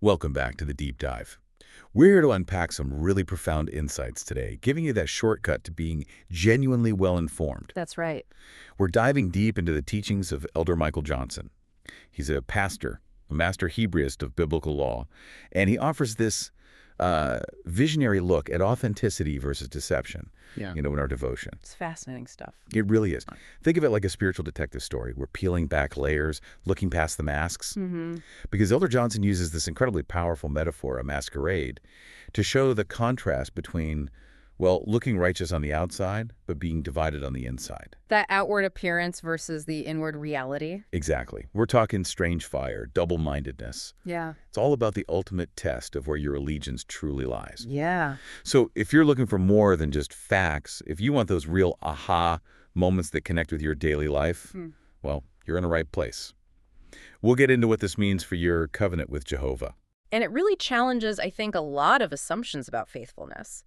Welcome back to the Deep Dive. We're here to unpack some really profound insights today, giving you that shortcut to being genuinely well-informed. That's right. We're diving deep into the teachings of Elder Michael Johnson. He's a pastor, a Master Hebraist of biblical law, and he offers this visionary look at authenticity versus deception, in our devotion. It's fascinating stuff. It really is. Think of it like a spiritual detective story. We're peeling back layers, looking past the masks. Because Elder Johnson uses this incredibly powerful metaphor, a masquerade, to show the contrast between, well, looking righteous on the outside, but being divided on the inside. That outward appearance versus the inward reality. Exactly. We're talking strange fire, double-mindedness. Yeah. It's all about the ultimate test of where your allegiance truly lies. Yeah. So if you're looking for more than just facts, if you want those real aha moments that connect with your daily life, well, you're in the right place. We'll get into what this means for your covenant with Jehovah. And it really challenges, I think, a lot of assumptions about faithfulness.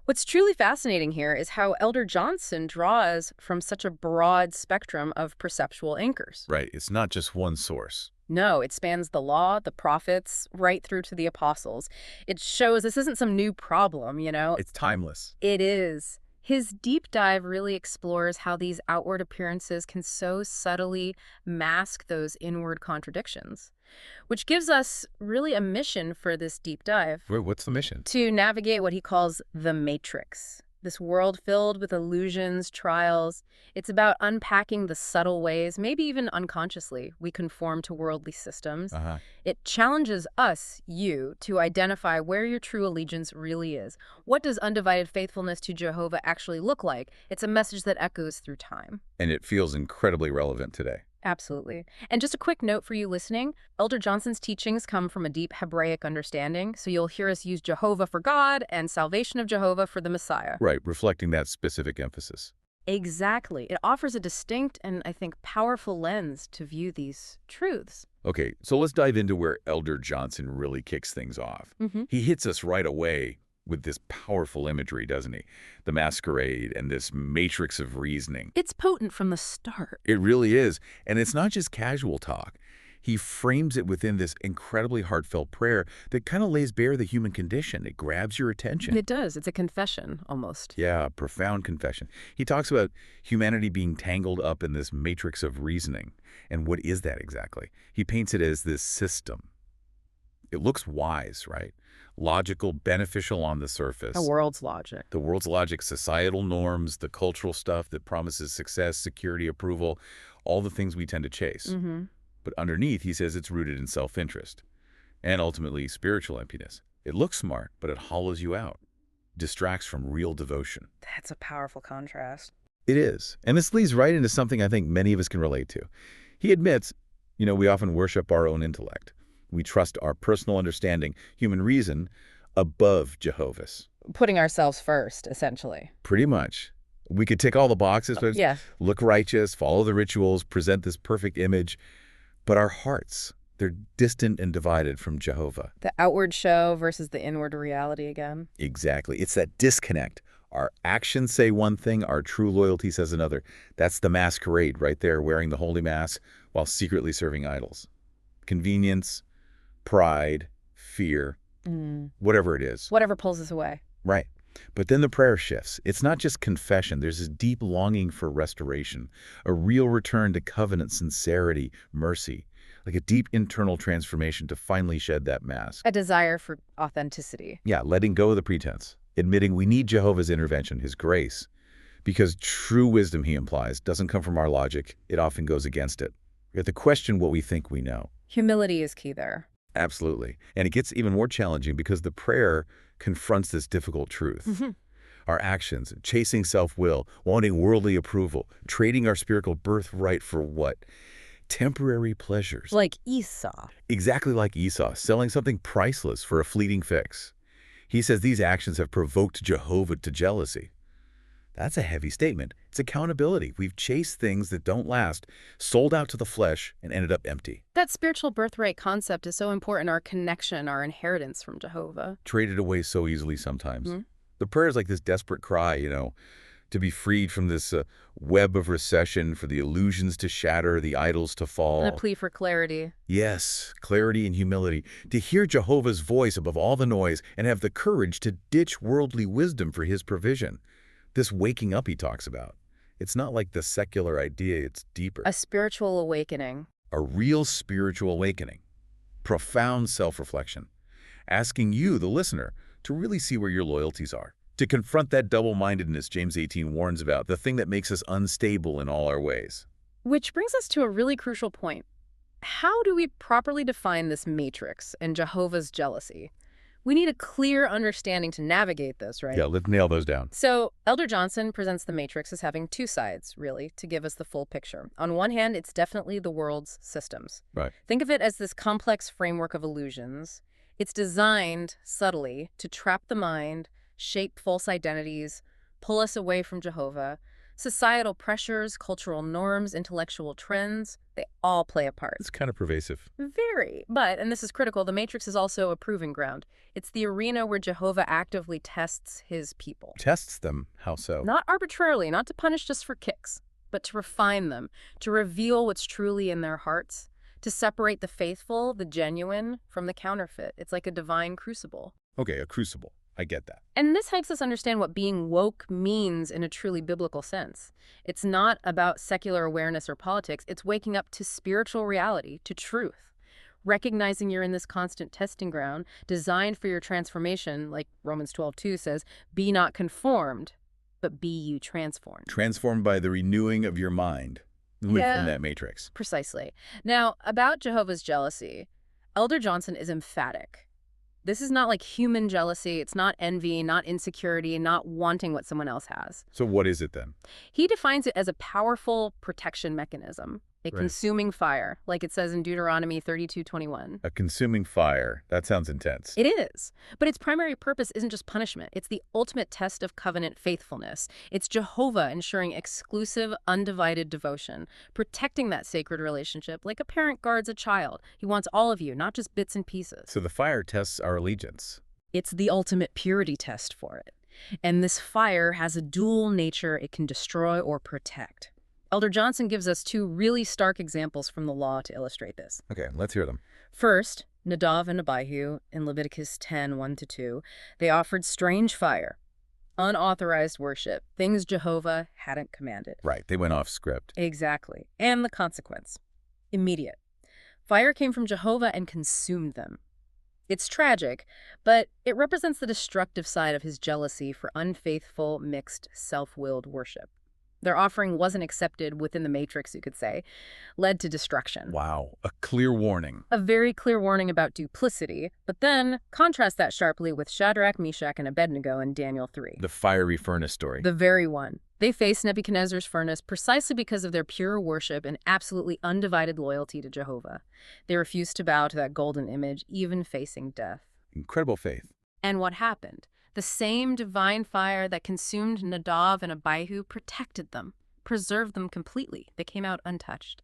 What's truly fascinating here is how Elder Johnson draws from such a broad spectrum of perceptual anchors. Right. It's not just one source. No, it spans the law, the prophets, right through to the apostles. It shows this isn't some new problem, It's timeless. It is. His deep dive really explores how these outward appearances can so subtly mask those inward contradictions, which gives us really a mission for this deep dive. Wait, what's the mission? To navigate what he calls the matrix, this world filled with illusions, trials. It's about unpacking the subtle ways, maybe even unconsciously, we conform to worldly systems. It challenges us, you, to identify where your true allegiance really is. What does undivided faithfulness to Jehovah actually look like? It's a message that echoes through time. And it feels incredibly relevant today. Absolutely. And just a quick note for you listening, Elder Johnson's teachings come from a deep Hebraic understanding, so you'll hear us use Jehovah for God and salvation of Jehovah for the Messiah. Right, reflecting that specific emphasis. Exactly. It offers a distinct and, I think, powerful lens to view these truths. Okay, so let's dive into where Elder Johnson really kicks things off. He hits us right away with this powerful imagery, doesn't he? The masquerade and this matrix of reasoning. It's potent from the start. It really is. And it's not just casual talk. He frames it within this incredibly heartfelt prayer that kind of lays bare the human condition. It grabs your attention. It does. It's a confession, almost. Yeah, a profound confession. He talks about humanity being tangled up in this matrix of reasoning. And what is that exactly? He paints it as this system. It looks wise, right? Logical, beneficial on the surface. The world's logic. The world's logic, societal norms, the cultural stuff that promises success, security, approval, all the things we tend to chase. But underneath, he says it's rooted in self-interest and ultimately spiritual emptiness. It looks smart, but it hollows you out, distracts from real devotion. That's a powerful contrast. It is. And this leads right into something I think many of us can relate to. He admits, we often worship our own intellect. We trust our personal understanding, human reason, above Jehovah's. Putting ourselves first, essentially. Pretty much. We could tick all the boxes, but look righteous, follow the rituals, present this perfect image. But our hearts, they're distant and divided from Jehovah. The outward show versus the inward reality again. Exactly. It's that disconnect. Our actions say one thing, our true loyalty says another. That's the masquerade right there, wearing the holy mass while secretly serving idols. Convenience, pride, fear, whatever it is. Whatever pulls us away. Right. But then the prayer shifts. It's not just confession. There's this deep longing for restoration, a real return to covenant sincerity, mercy, like a deep internal transformation to finally shed that mask. A desire for authenticity. Yeah, letting go of the pretense, admitting we need Jehovah's intervention, his grace, because true wisdom, he implies, doesn't come from our logic. It often goes against it. We have to question what we think we know. Humility is key there. Absolutely. And it gets even more challenging because the prayer confronts this difficult truth. Our actions, chasing self-will, wanting worldly approval, trading our spiritual birthright for what? Temporary pleasures. Like Esau. Exactly like Esau, selling something priceless for a fleeting fix. He says these actions have provoked Jehovah to jealousy. That's a heavy statement. It's accountability. We've chased things that don't last, sold out to the flesh, and ended up empty. That spiritual birthright concept is so important, our connection, our inheritance from Jehovah. Traded away so easily sometimes. The prayer is like this desperate cry, to be freed from this web of recession, for the illusions to shatter, the idols to fall. And a plea for clarity. Yes, clarity and humility, to hear Jehovah's voice above all the noise and have the courage to ditch worldly wisdom for his provision. This waking up he talks about, it's not like the secular idea, it's deeper. A spiritual awakening. A real spiritual awakening. Profound self-reflection. Asking you, the listener, to really see where your loyalties are. To confront that double-mindedness James 18 warns about, the thing that makes us unstable in all our ways. Which brings us to a really crucial point. How do we properly define this matrix and Jehovah's jealousy? We need a clear understanding to navigate this, right? Yeah, let's nail those down. So, Elder Johnson presents the matrix as having two sides, really, to give us the full picture. On one hand, it's definitely the world's systems. Right. Think of it as this complex framework of illusions. It's designed subtly to trap the mind, shape false identities, pull us away from Jehovah. Societal pressures, cultural norms, intellectual trends, they all play a part. It's kind of pervasive. Very. But, and this is critical, the matrix is also a proving ground. It's the arena where Jehovah actively tests his people. Tests them? How so? Not arbitrarily, not to punish just for kicks, but to refine them, to reveal what's truly in their hearts, to separate the faithful, the genuine, from the counterfeit. It's like a divine crucible. Okay, a crucible. I get that. And this helps us understand what being woke means in a truly biblical sense. It's not about secular awareness or politics. It's waking up to spiritual reality, to truth. Recognizing you're in this constant testing ground, designed for your transformation, like Romans 12:2 says, be not conformed, but be you transformed. Transformed by the renewing of your mind within that matrix. Precisely. Now, about Jehovah's jealousy, Elder Johnson is emphatic. This is not like human jealousy. It's not envy, not insecurity, not wanting what someone else has. So what is it then? He defines it as a powerful protection mechanism, a consuming fire, like it says in Deuteronomy 32:21. A consuming fire. That sounds intense. It is. But its primary purpose isn't just punishment. It's the ultimate test of covenant faithfulness. It's Jehovah ensuring exclusive, undivided devotion, protecting that sacred relationship like a parent guards a child. He wants all of you, not just bits and pieces. So the fire tests our allegiance. It's the ultimate purity test for it. And this fire has a dual nature. It can destroy or protect. Elder Johnson gives us two really stark examples from the law to illustrate this. Okay, let's hear them. First, Nadav and Abihu in Leviticus 10:1-2, they offered strange fire, unauthorized worship, things Jehovah hadn't commanded. Right, they went off script. Exactly. And the consequence, immediate. Fire came from Jehovah and consumed them. It's tragic, but it represents the destructive side of his jealousy for unfaithful, mixed, self-willed worship. Their offering wasn't accepted within the matrix, you could say, led to destruction. Wow, a clear warning. A very clear warning about duplicity, but then contrast that sharply with Shadrach, Meshach, and Abednego in Daniel 3. The fiery furnace story. The very one. They faced Nebuchadnezzar's furnace precisely because of their pure worship and absolutely undivided loyalty to Jehovah. They refused to bow to that golden image, even facing death. Incredible faith. And what happened? The same divine fire that consumed Nadav and Abihu protected them, preserved them completely. They came out untouched.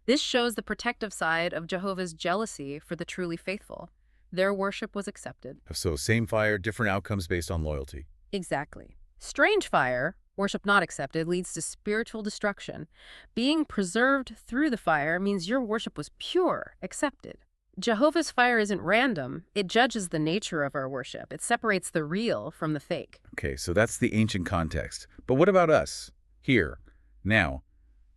This shows the protective side of Jehovah's jealousy for the truly faithful. Their worship was accepted. So same fire, different outcomes based on loyalty. Exactly. Strange fire, worship not accepted, leads to spiritual destruction. Being preserved through the fire means your worship was pure, accepted. Jehovah's fire isn't random. It judges the nature of our worship. It separates the real from the fake. Okay, so that's the ancient context. But what about us? Here, now,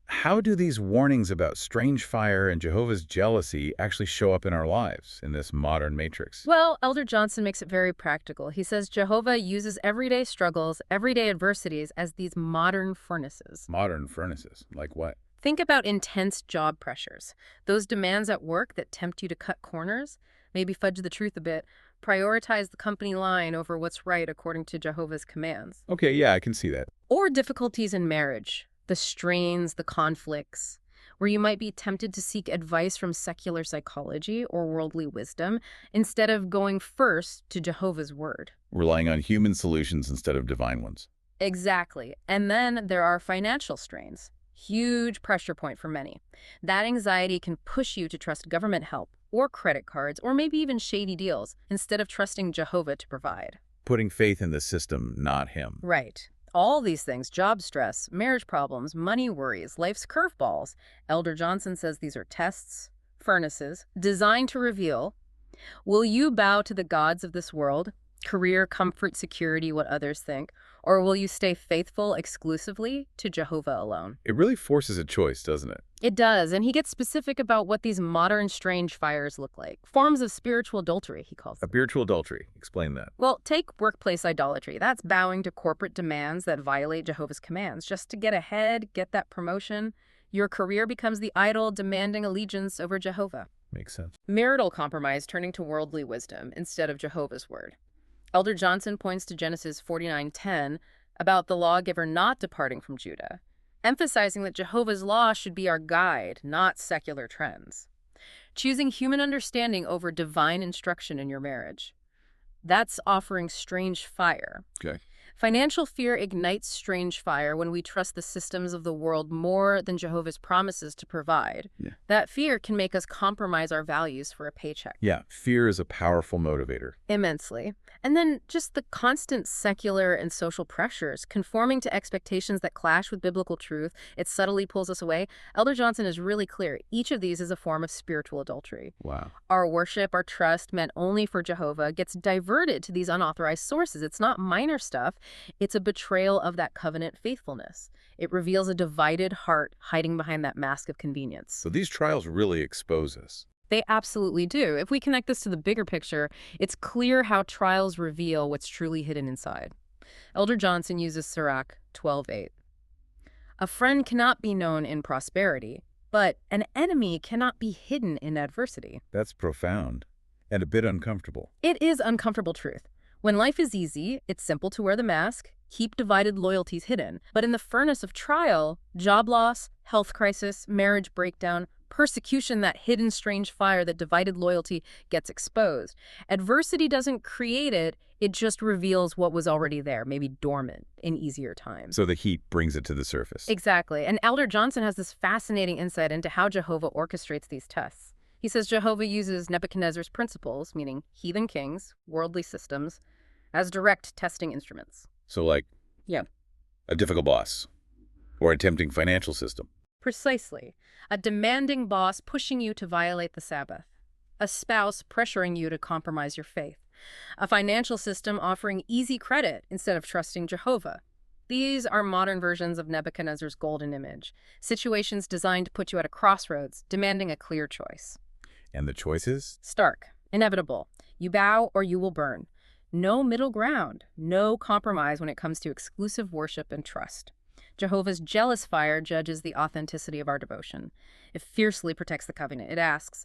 how do these warnings about strange fire and Jehovah's jealousy actually show up in our lives in this modern matrix? Well, Elder Johnson makes it very practical. He says Jehovah uses everyday struggles, everyday adversities as these modern furnaces. Modern furnaces? Like what? Think about intense job pressures. Those demands at work that tempt you to cut corners, maybe fudge the truth a bit, prioritize the company line over what's right according to Jehovah's commands. Okay, yeah, I can see that. Or difficulties in marriage, the strains, the conflicts, where you might be tempted to seek advice from secular psychology or worldly wisdom instead of going first to Jehovah's word. Relying on human solutions instead of divine ones. Exactly. And then there are financial strains. Huge pressure point for many. That anxiety can push you to trust government help or credit cards or maybe even shady deals instead of trusting Jehovah to provide. Putting faith in the system, not him. Right. All these things, job stress, marriage problems, money worries, life's curveballs. Elder Johnson says these are tests, furnaces, designed to reveal, will you bow to the gods of this world, career, comfort, security, what others think, or will you stay faithful exclusively to Jehovah alone? It really forces a choice, doesn't it? It does, and he gets specific about what these modern strange fires look like. Forms of spiritual adultery, he calls them. Spiritual adultery. Explain that. Well, take workplace idolatry. That's bowing to corporate demands that violate Jehovah's commands. Just to get ahead, get that promotion, your career becomes the idol demanding allegiance over Jehovah. Makes sense. Marital compromise, turning to worldly wisdom instead of Jehovah's word. Elder Johnson points to Genesis 49:10 about the lawgiver not departing from Judah, emphasizing that Jehovah's law should be our guide, not secular trends. Choosing human understanding over divine instruction in your marriage. That's offering strange fire. Okay. Financial fear ignites strange fire when we trust the systems of the world more than Jehovah's promises to provide. Yeah. That fear can make us compromise our values for a paycheck. Yeah, fear is a powerful motivator. Immensely. And then just the constant secular and social pressures, conforming to expectations that clash with biblical truth, it subtly pulls us away. Elder Johnson is really clear. Each of these is a form of spiritual adultery. Wow. Our worship, our trust, meant only for Jehovah, gets diverted to these unauthorized sources. It's not minor stuff. It's a betrayal of that covenant faithfulness. It reveals a divided heart hiding behind that mask of convenience. So these trials really expose us. They absolutely do. If we connect this to the bigger picture, it's clear how trials reveal what's truly hidden inside. Elder Johnson uses Sirach 12:8. A friend cannot be known in prosperity, but an enemy cannot be hidden in adversity. That's profound and a bit uncomfortable. It is uncomfortable truth. When life is easy, it's simple to wear the mask, keep divided loyalties hidden. But in the furnace of trial, job loss, health crisis, marriage breakdown, persecution, that hidden strange fire, that divided loyalty gets exposed. Adversity doesn't create it, it just reveals what was already there, maybe dormant in easier times. So the heat brings it to the surface. Exactly. And Elder Johnson has this fascinating insight into how Jehovah orchestrates these tests. He says Jehovah uses Nebuchadnezzar's principles, meaning heathen kings, worldly systems, as direct testing instruments. So like a difficult boss or a tempting financial system. Precisely. A demanding boss pushing you to violate the Sabbath. A spouse pressuring you to compromise your faith. A financial system offering easy credit instead of trusting Jehovah. These are modern versions of Nebuchadnezzar's golden image. Situations designed to put you at a crossroads, demanding a clear choice. And the choices? Stark. Inevitable. You bow or you will burn. No middle ground. No compromise when it comes to exclusive worship and trust. Jehovah's jealous fire judges the authenticity of our devotion. It fiercely protects the covenant. It asks,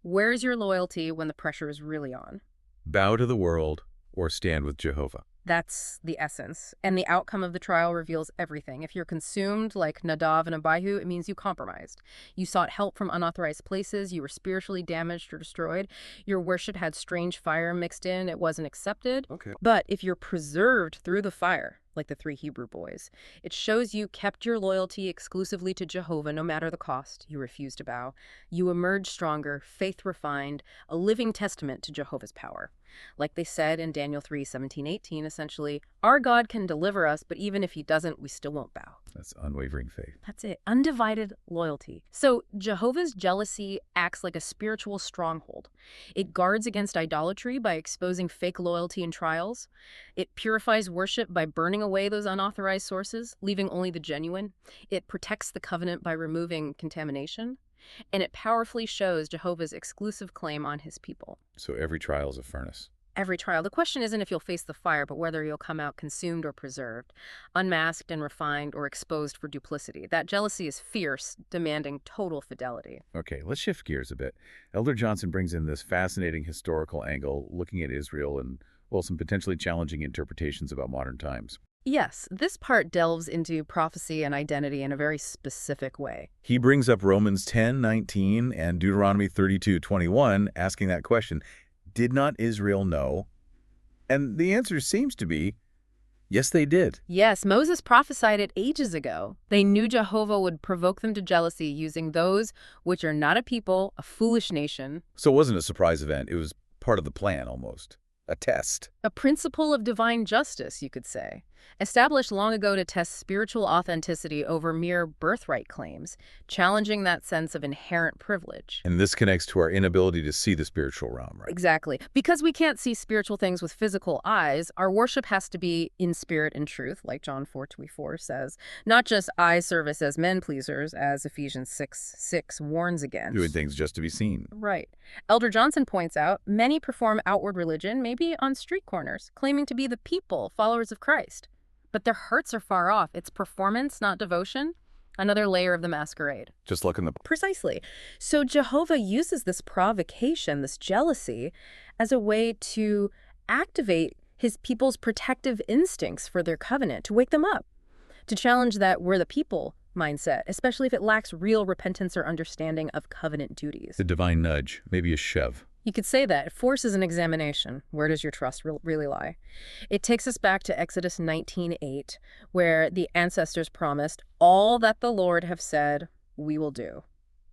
where's your loyalty when the pressure is really on? Bow to the world or stand with Jehovah. That's the essence. And the outcome of the trial reveals everything. If you're consumed like Nadav and Abihu, it means you compromised. You sought help from unauthorized places. You were spiritually damaged or destroyed. Your worship had strange fire mixed in. It wasn't accepted. Okay. But if you're preserved through the fire, like the 3 Hebrew boys, it shows you kept your loyalty exclusively to Jehovah no matter the cost. You refused to bow. You emerged stronger, faith refined, a living testament to Jehovah's power. Like they said in Daniel 3:17-18, essentially, our God can deliver us, but even if he doesn't, we still won't bow. That's unwavering faith. That's it. Undivided loyalty. So Jehovah's jealousy acts like a spiritual stronghold. It guards against idolatry by exposing fake loyalty in trials. It purifies worship by burning away those unauthorized sources, leaving only the genuine. It protects the covenant by removing contamination. And it powerfully shows Jehovah's exclusive claim on his people. So every trial is a furnace. Every trial. The question isn't if you'll face the fire, but whether you'll come out consumed or preserved, unmasked and refined, or exposed for duplicity. That jealousy is fierce, demanding total fidelity. Okay, let's shift gears a bit. Elder Johnson brings in this fascinating historical angle, looking at Israel and, well, some potentially challenging interpretations about modern times. Yes, this part delves into prophecy and identity in a very specific way. He brings up Romans 10:19 and Deuteronomy 32:21, asking that question, did not Israel know? And the answer seems to be, yes, they did. Yes, Moses prophesied it ages ago. They knew Jehovah would provoke them to jealousy using those which are not a people, a foolish nation. So it wasn't a surprise event. It was part of the plan, almost. A test. A principle of divine justice, you could say, established long ago to test spiritual authenticity over mere birthright claims, challenging that sense of inherent privilege. And this connects to our inability to see the spiritual realm, right? Exactly. Because we can't see spiritual things with physical eyes, our worship has to be in spirit and truth, like John 4:24 says, not just eye service as men pleasers, as Ephesians 6:6 warns against. Doing things just to be seen. Right. Elder Johnson points out, many perform outward religion, maybe on street corners, claiming to be the people, followers of Christ. But their hearts are far off. It's performance, not devotion. Another layer of the masquerade. Just looking the... Precisely. So Jehovah uses this provocation, this jealousy, as a way to activate his people's protective instincts for their covenant, to wake them up, to challenge that we're the people mindset, especially if it lacks real repentance or understanding of covenant duties. The divine nudge, maybe a shove. You could say that. It forces an examination. Where does your trust really lie? It takes us back to Exodus 19:8, where the ancestors promised, all that the Lord have said, we will do.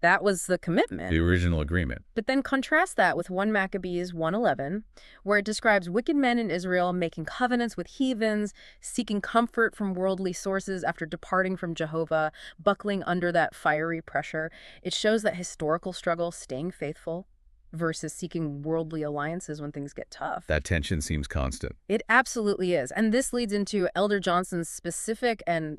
That was the commitment. The original agreement. But then contrast that with 1 Maccabees 1:11, where it describes wicked men in Israel making covenants with heathens, seeking comfort from worldly sources after departing from Jehovah, buckling under that fiery pressure. It shows that historical struggle, staying faithful, versus seeking worldly alliances when things get tough. That tension seems constant. It absolutely is. And this leads into Elder Johnson's specific and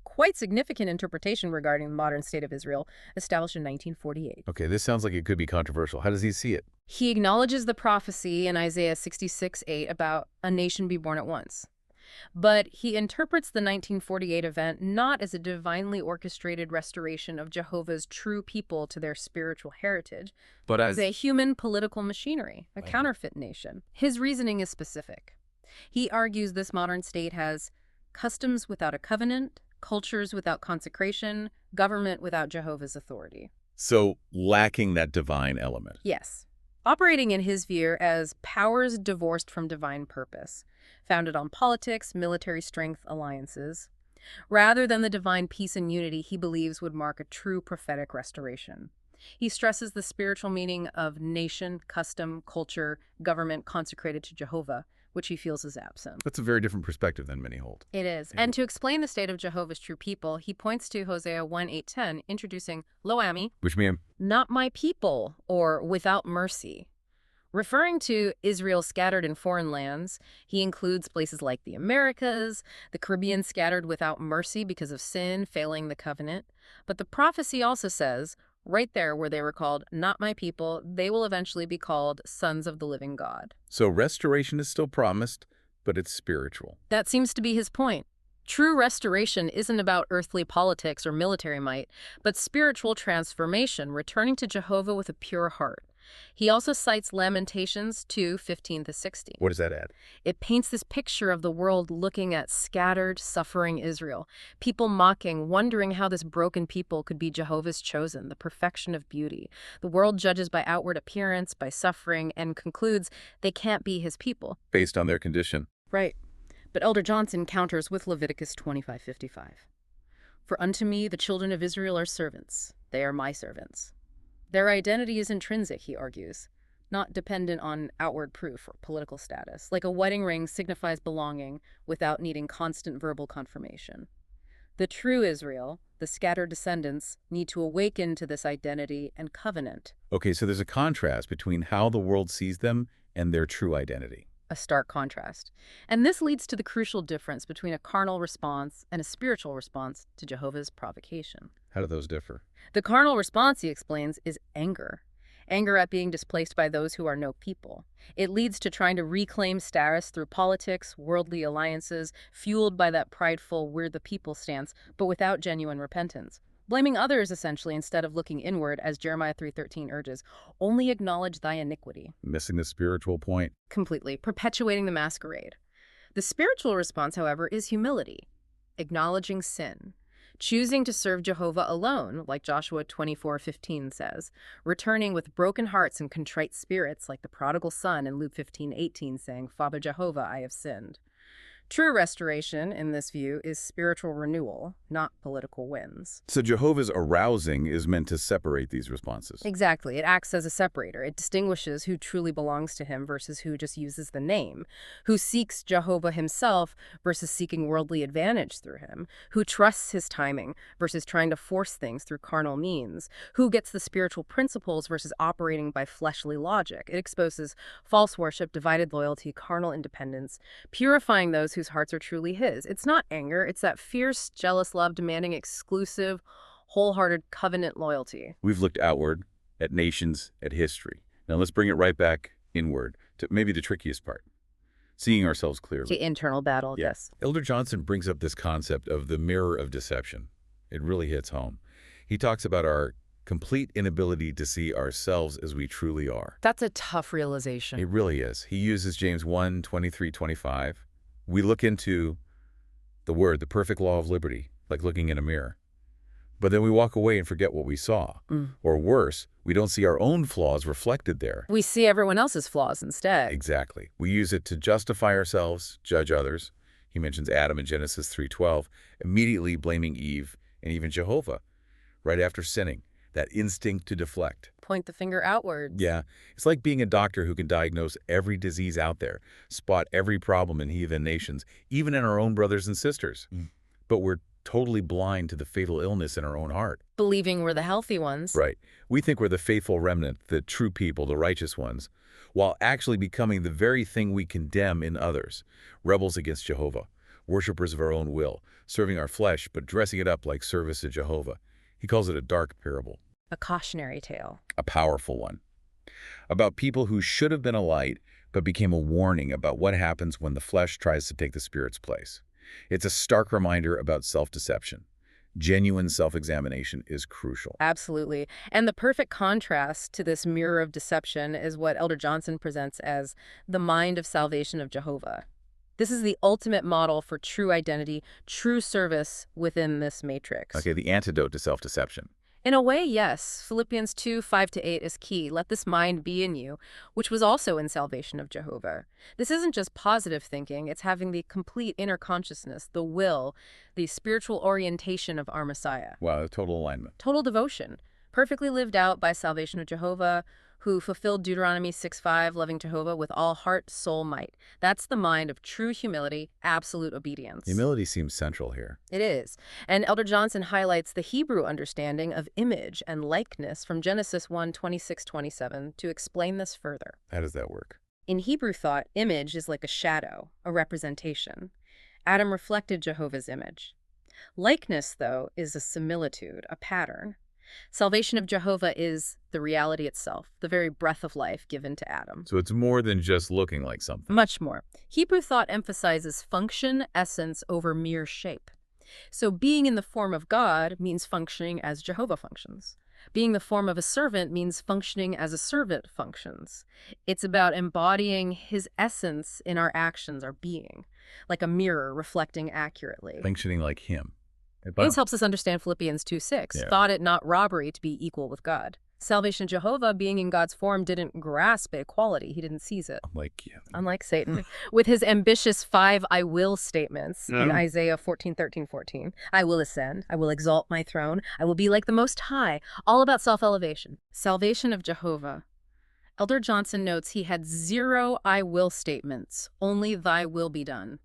quite significant interpretation regarding the modern state of Israel, established in 1948. Okay, this sounds like it could be controversial. How does he see it? He acknowledges the prophecy in Isaiah 66:8 about a nation be born at once. But he interprets the 1948 event not as a divinely orchestrated restoration of Jehovah's true people to their spiritual heritage, But as a human political machinery, a counterfeit nation. His reasoning is specific. He argues this modern state has customs without a covenant, cultures without consecration, government without Jehovah's authority. So lacking that divine element. Yes. Operating in his view as powers divorced from divine purpose, founded on politics, military strength, alliances, rather than the divine peace and unity he believes would mark a true prophetic restoration. He stresses the spiritual meaning of nation, custom, culture, government consecrated to Jehovah, which he feels is absent. That's a very different perspective than many hold. It is. And to explain the state of Jehovah's true people, he points to Hosea 1:8-10, introducing Lo Ami, Which means not my people, or without mercy. Referring to Israel scattered in foreign lands, he includes places like the Americas, the Caribbean scattered without mercy because of sin, failing the covenant. But the prophecy also says, right there where they were called not my people, they will eventually be called sons of the living God. So restoration is still promised, but it's spiritual. That seems to be his point. True restoration isn't about earthly politics or military might, but spiritual transformation, returning to Jehovah with a pure heart. He also cites Lamentations 2:15-16. What does that add? It paints this picture of the world looking at scattered, suffering Israel, people mocking, wondering how this broken people could be Jehovah's chosen, the perfection of beauty. The world judges by outward appearance, by suffering, and concludes they can't be his people. Based on their condition. Right. But Elder Johnson counters with Leviticus 25:55. For unto me the children of Israel are servants. They are my servants. Their identity is intrinsic, he argues, not dependent on outward proof or political status, like a wedding ring signifies belonging without needing constant verbal confirmation. The true Israel, the scattered descendants, need to awaken to this identity and covenant. Okay, so there's a contrast between how the world sees them and their true identity. A stark contrast. And this leads to the crucial difference between a carnal response and a spiritual response to Jehovah's provocation. How do those differ? The carnal response, he explains, is anger. Anger at being displaced by those who are no people. It leads to trying to reclaim status through politics, worldly alliances, fueled by that prideful we're the people stance, but without genuine repentance. Blaming others, essentially, instead of looking inward, as Jeremiah 3:13 urges. Only acknowledge thy iniquity. Missing the spiritual point. Completely. Perpetuating the masquerade. The spiritual response, however, is humility. Acknowledging sin. Choosing to serve Jehovah alone, like Joshua 24:15 says. Returning with broken hearts and contrite spirits, like the prodigal son in Luke 15:18 saying, Father Jehovah, I have sinned. True restoration, in this view, is spiritual renewal, not political wins. So Jehovah's arousing is meant to separate these responses. Exactly. It acts as a separator. It distinguishes who truly belongs to him versus who just uses the name, who seeks Jehovah himself versus seeking worldly advantage through him, who trusts his timing versus trying to force things through carnal means, who gets the spiritual principles versus operating by fleshly logic. It exposes false worship, divided loyalty, carnal independence, purifying those whose hearts are truly his. It's not anger. It's that fierce, jealous love demanding exclusive, wholehearted covenant loyalty. We've looked outward, at nations, at history. Now let's bring it right back inward to maybe the trickiest part, seeing ourselves clearly. The internal battle, yes. Elder Johnson brings up this concept of the mirror of deception. It really hits home. He talks about our complete inability to see ourselves as we truly are. That's a tough realization. It really is. He uses James 1, 23, 25. We look into the word, the perfect law of liberty, like looking in a mirror. But then we walk away and forget what we saw. Or worse, we don't see our own flaws reflected there. We see everyone else's flaws instead. Exactly. We use it to justify ourselves, judge others. He mentions Adam in Genesis 3:12, immediately blaming Eve and even Jehovah right after sinning, that instinct to deflect. Point the finger outwards. Yeah, it's like being a doctor who can diagnose every disease out there, spot every problem in heathen nations, even in our own brothers and sisters. But we're totally blind to the fatal illness in our own heart. Believing we're the healthy ones. Right. We think we're the faithful remnant, the true people, the righteous ones, while actually becoming the very thing we condemn in others. Rebels against Jehovah, worshipers of our own will, serving our flesh but dressing it up like service to Jehovah. He calls it a dark parable. A cautionary tale. A powerful one. About people who should have been a light but became a warning about what happens when the flesh tries to take the Spirit's place. It's a stark reminder about self-deception. Genuine self-examination is crucial. Absolutely. And the perfect contrast to this mirror of deception is what Elder Johnson presents as the mind of salvation of Jehovah. This is the ultimate model for true identity, true service within this matrix. Okay, the antidote to self-deception. In a way, yes. Philippians 2, 5-8 is key. Let this mind be in you, which was also in salvation of Jehovah. This isn't just positive thinking. It's having the complete inner consciousness, the will, the spiritual orientation of our Messiah. Wow, total alignment. Total devotion, perfectly lived out by salvation of Jehovah, who fulfilled Deuteronomy 6:5, loving Jehovah with all heart, soul, might. That's the mind of true humility, absolute obedience. Humility seems central here. It is. And Elder Johnson highlights the Hebrew understanding of image and likeness from Genesis 1:26-27 to explain this further. How does that work? In Hebrew thought, image is like a shadow, a representation. Adam reflected Jehovah's image. Likeness, though, is a similitude, a pattern. Salvation of Jehovah is the reality itself, the very breath of life given to Adam. So it's more than just looking like something. Much more. Hebrew thought emphasizes function, essence over mere shape. So being in the form of God means functioning as Jehovah functions. Being the form of a servant means functioning as a servant functions. It's about embodying his essence in our actions, our being, like a mirror reflecting accurately. Functioning like him. This helps us understand Philippians 2:6. Yeah. Thought it not robbery to be equal with God. Salvation of Jehovah, being in God's form, didn't grasp equality. He didn't seize it. Unlike Satan. With his ambitious 5 I will statements in Isaiah 14:13-14. I will ascend. I will exalt my throne. I will be like the Most High. All about self-elevation. Salvation of Jehovah. Elder Johnson notes he had 0 I will statements. Only thy will be done.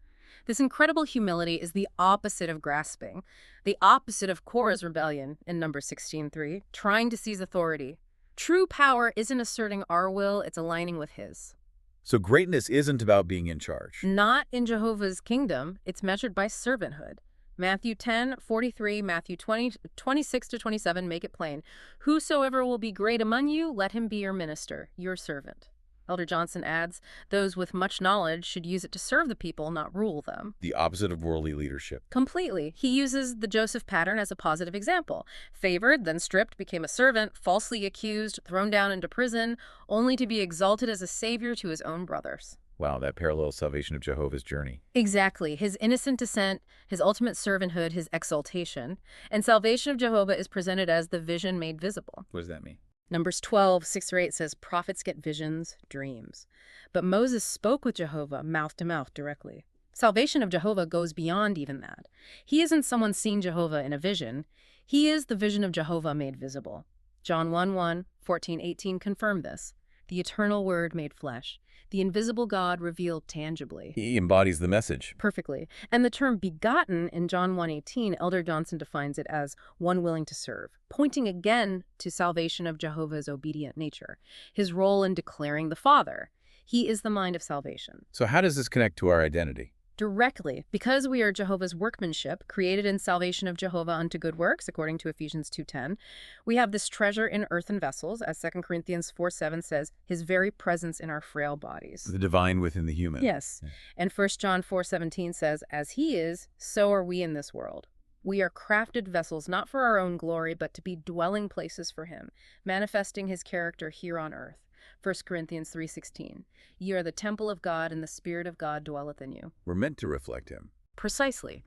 This incredible humility is the opposite of grasping, the opposite of Korah's rebellion in Numbers 16:3, trying to seize authority. True power isn't asserting our will, it's aligning with his. So greatness isn't about being in charge. Not in Jehovah's kingdom, it's measured by servanthood. Matthew 10:43, Matthew 20:26-27 make it plain. Whosoever will be great among you, let him be your minister, your servant. Elder Johnson adds, those with much knowledge should use it to serve the people, not rule them. The opposite of worldly leadership. Completely. He uses the Joseph pattern as a positive example. Favored, then stripped, became a servant, falsely accused, thrown down into prison, only to be exalted as a savior to his own brothers. Wow, that parallels Salvation of Jehovah's journey. Exactly. His innocent descent, his ultimate servanthood, his exaltation. And Salvation of Jehovah is presented as the vision made visible. What does that mean? Numbers 12:6-8 says, prophets get visions, dreams. But Moses spoke with Jehovah mouth to mouth directly. Salvation of Jehovah goes beyond even that. He isn't someone seeing Jehovah in a vision. He is the vision of Jehovah made visible. John 1:1, 14:18 confirm this. The eternal Word made flesh, the invisible God revealed tangibly. He embodies the message. Perfectly. And the term begotten in John 1:18, Elder Johnson defines it as one willing to serve, pointing again to salvation of Jehovah's obedient nature, his role in declaring the Father. He is the mind of salvation. So how does this connect to our identity? Directly, because we are Jehovah's workmanship, created in salvation of Jehovah unto good works, according to Ephesians 2:10, we have this treasure in earthen vessels, as 2 Corinthians 4:7 says, his very presence in our frail bodies. The divine within the human. Yes. Yeah. And 1 John 4:17 says, as he is, so are we in this world. We are crafted vessels, not for our own glory, but to be dwelling places for him, manifesting his character here on earth. 1 Corinthians 3:16. Ye are the temple of God, and the Spirit of God dwelleth in you. We're meant to reflect him. Precisely.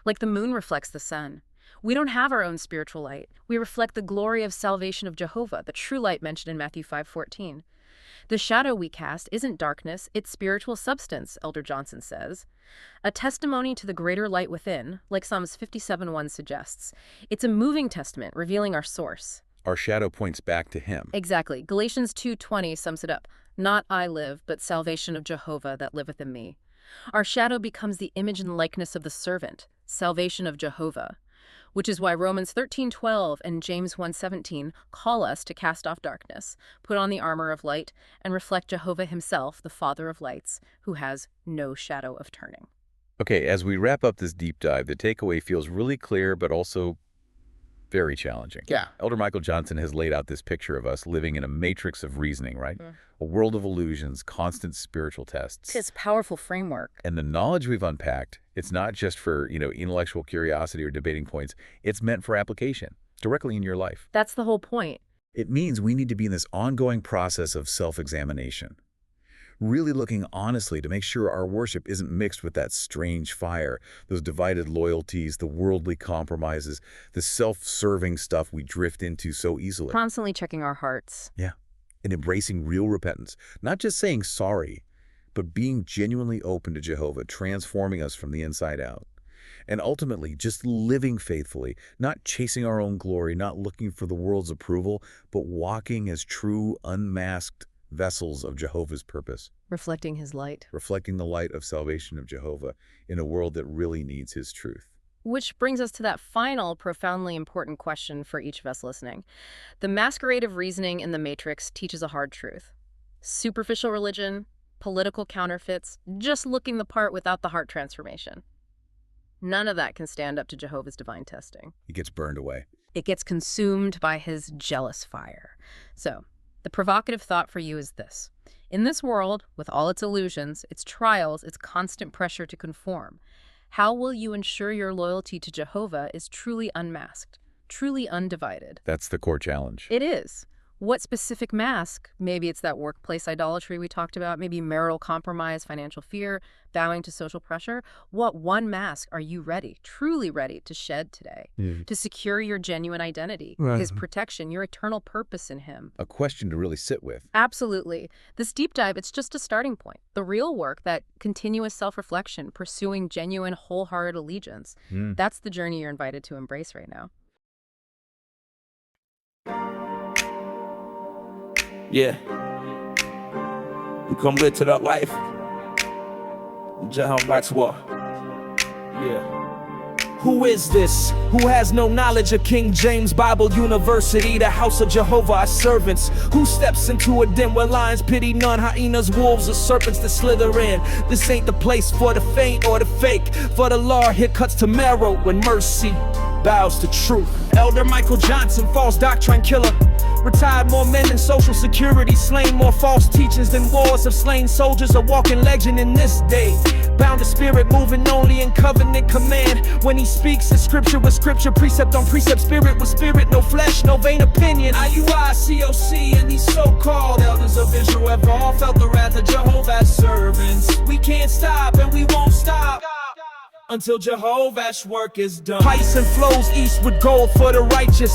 Like the moon reflects the sun. We don't have our own spiritual light. We reflect the glory of salvation of Jehovah, the true light mentioned in Matthew 5:14. The shadow we cast isn't darkness, it's spiritual substance, Elder Johnson says. A testimony to the greater light within, like Psalms 57:1 suggests. It's a moving testament revealing our source. Our shadow points back to him. Exactly. Galatians 2:20 sums it up. Not I live, but salvation of Jehovah that liveth in me. Our shadow becomes the image and likeness of the servant, salvation of Jehovah, which is why Romans 13:12 and James 1:17 call us to cast off darkness, put on the armor of light, and reflect Jehovah himself, the Father of lights, who has no shadow of turning. Okay, as we wrap up this deep dive, the takeaway feels really clear, but also very challenging. Yeah. Elder Michael Johnson has laid out this picture of us living in a matrix of reasoning, right? A world of illusions, constant spiritual tests. It's his powerful framework. And the knowledge we've unpacked, it's not just for, intellectual curiosity or debating points. It's meant for application directly in your life. That's the whole point. It means we need to be in this ongoing process of self-examination, really looking honestly to make sure our worship isn't mixed with that strange fire, those divided loyalties, the worldly compromises, the self-serving stuff we drift into so easily. Constantly checking our hearts. Yeah, and embracing real repentance, not just saying sorry, but being genuinely open to Jehovah, transforming us from the inside out. And ultimately, just living faithfully, not chasing our own glory, not looking for the world's approval, but walking as true, unmasked vessels of Jehovah's purpose. Reflecting his light. Reflecting the light of salvation of Jehovah in a world that really needs his truth. Which brings us to that final, profoundly important question for each of us listening. The masquerade of reasoning in the Matrix teaches a hard truth. Superficial religion, political counterfeits, just looking the part without the heart transformation. None of that can stand up to Jehovah's divine testing. It gets burned away. It gets consumed by his jealous fire. So, the provocative thought for you is this. In this world, with all its illusions, its trials, its constant pressure to conform, how will you ensure your loyalty to Jehovah is truly unmasked, truly undivided? That's the core challenge. It is. What specific mask? Maybe it's that workplace idolatry we talked about, maybe marital compromise, financial fear, bowing to social pressure. What one mask are you ready, truly ready to shed today to secure your genuine identity, his protection, your eternal purpose in him? A question to really sit with. Absolutely. This deep dive, it's just a starting point. The real work, that continuous self-reflection, pursuing genuine, wholehearted allegiance, that's the journey you're invited to embrace right now. Yeah. We come live to that life. Jehovah. Yeah. Who is this? Who has no knowledge of King James Bible University, the house of Jehovah, our servants? Who steps into a den where lions pity none, hyenas, wolves, or serpents that slither in? This ain't the place for the faint or the fake. For the law here cuts to marrow when mercy bows to truth. Elder Michael Johnson, false doctrine killer. Retired more men than social security, slain more false teachings than wars of slain soldiers. A walking legend in this day, bound to spirit, moving only in covenant command. When he speaks, it's scripture with scripture, precept on precept, spirit with spirit, no flesh, no vain opinion. IUI, COC, and these so-called elders of Israel have all felt the wrath of Jehovah's servants. We can't stop and we won't stop until Jehovah's work is done. Pipes and flows east with gold for the righteous.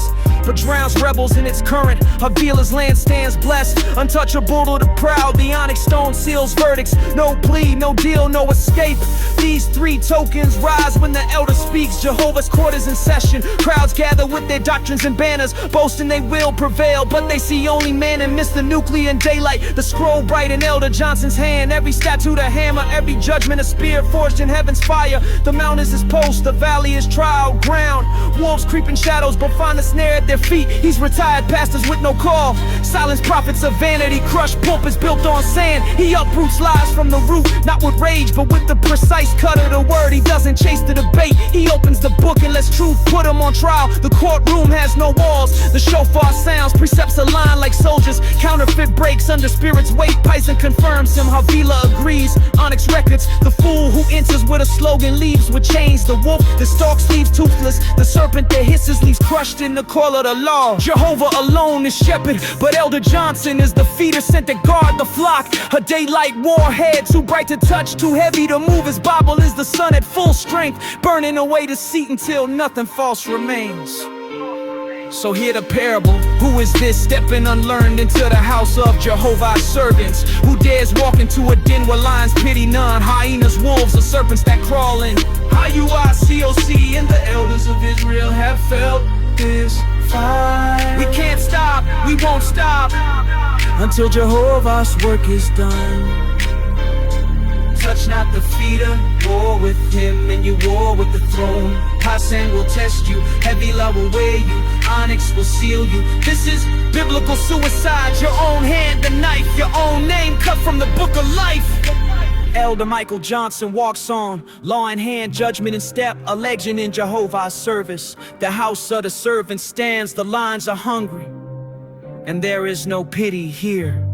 river drowns rebels in its current. Havila's land stands blessed, untouchable to the proud. The onyx stone seals verdicts. No plea, no deal, no escape. These three tokens rise when the elder speaks. Jehovah's court is in session. Crowds gather with their doctrines and banners, boasting they will prevail, but they see only man and miss the Nuclean daylight. The scroll bright in Elder Johnson's hand, every statue a hammer, every judgment a spear forged in heaven's fire. The mount is his post, the valley is trial ground. Wolves creep in shadows but find a snare at their feet. He's retired pastors with no call, silence prophets of vanity, crushed pulpits built on sand. He uproots lies from the root, not with rage but with the precise cut of the word. He doesn't chase the debate, he opens the book and lets truth put him on trial. The courtroom has no walls, the shofar sounds, precepts align like soldiers. Counterfeit breaks under spirit's weight, Python confirms him, Havila agrees. Onyx records, the fool who enters with a slogan leaves with chains. The wolf that stalks leaves toothless, the serpent that hisses leaves crushed in the call of the law. Jehovah alone is shepherd, but Elder Johnson is the feeder sent to guard the flock. A daylight warhead, too bright to touch, too heavy to move. His Bible is the sun at full strength, burning away deceit until nothing false remains. So hear the parable. Who is this stepping unlearned into the house of Jehovah's servants? Who dares walk into a den where lions pity none? Hyenas, wolves, or serpents that crawl in. IUICOC and the elders of Israel have felt this fight. We can't stop, we won't stop until Jehovah's work is done. Touch not the feeder, war with him and you war with the throne. High sand will test you, heavy law will weigh you, onyx will seal you. This is biblical suicide, your own hand the knife, your own name cut from the book of life. Elder Michael Johnson walks on, law in hand, judgment in step, a legend in Jehovah's service. The house of the servant stands, the lines are hungry, and there is no pity here.